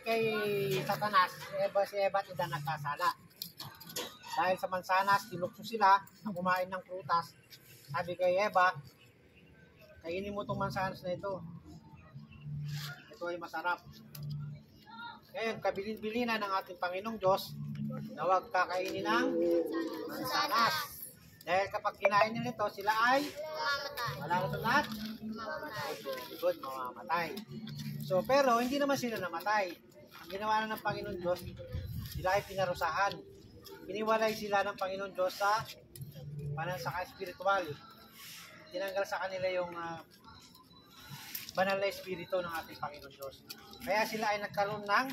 kay Satanas, si Eva at Adan nagkasala. Dahil sa mansanas, tinukso sila na kumain ng prutas. Sabi kay Eva, kainin mo itong mansanas na ito. Ito ay masarap. Ngayon, kabilin-bilinan ng ating Panginoong Diyos na huwag kakainin ng mansanas. Dahil kapag kinain nila ito, sila ay malalasunat, mamamatay. So, pero hindi naman sila namatay. Ang ginawa na ng Panginoon Diyos, sila ay pinarusahan. Piniwalay sila ng Panginoon Diyos sa panansaka espiritual. Tinanggal sa kanila yung banal na espiritu ng ating Panginoon Diyos. Kaya sila ay nagkaroon ng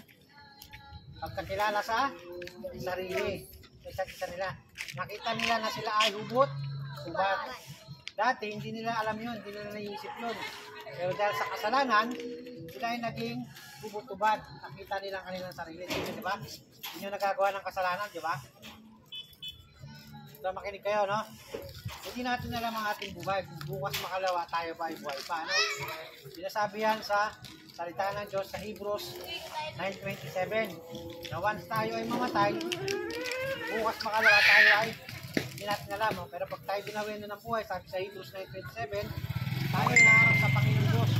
pagkakilala sa sarili. Isa't isa nila. Nakita nila na sila ay hubot, hubad. Dati hindi nila alam yun, hindi nila naiisip yun. Pero dahil sa kasalanan, sila ay naging hubot-hubad. Nakita nila ang kanilang sarili. Di ba? Hindi nyo nagagawa ng kasalanan, di ba? So makinig kayo, no? Hindi natin alam ang ating buhay. Bukas makalawa, tayo ba ay buhay pa, no? Sinasabi yan sa salita ng Diyos sa Hebrews 9:27 na once tayo ay mamatay, bukas makalawa tayo ay hindi natin alam, no? Pero pag tayo ginawin na ng buhay, sabi sa Hebrews 9:27, tayo ay naharap sa Panginoon Diyos.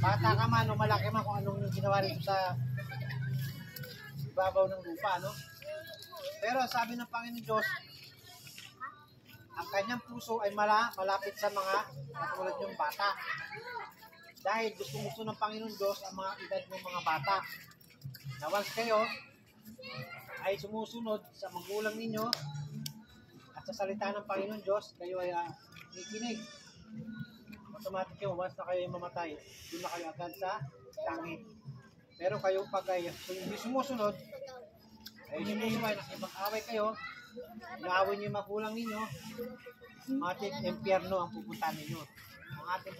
Bata ka man o malaki man kung anong ginawa rito sa ibabaw ng lupa, no? Pero sabi ng Panginoon Diyos, ang kanyang puso ay malapit sa mga katulad yung bata. Dahil gusto ng Panginoon Diyos ang mga edad ng mga bata. Na once kayo ay sumusunod sa magulang ninyo at sa salita ng Panginoon Diyos, kayo ay nakikinig. Automatic yun, once na kayo ay mamatay, hindi na kayo agad sa langit. Pero kayo pag ay hindi sumusunod, ay sumusuway, nakipag-away kayo, inaaway niyo yung magulang ninyo, matik impyerno ang pupuntahan ninyo. Ang ating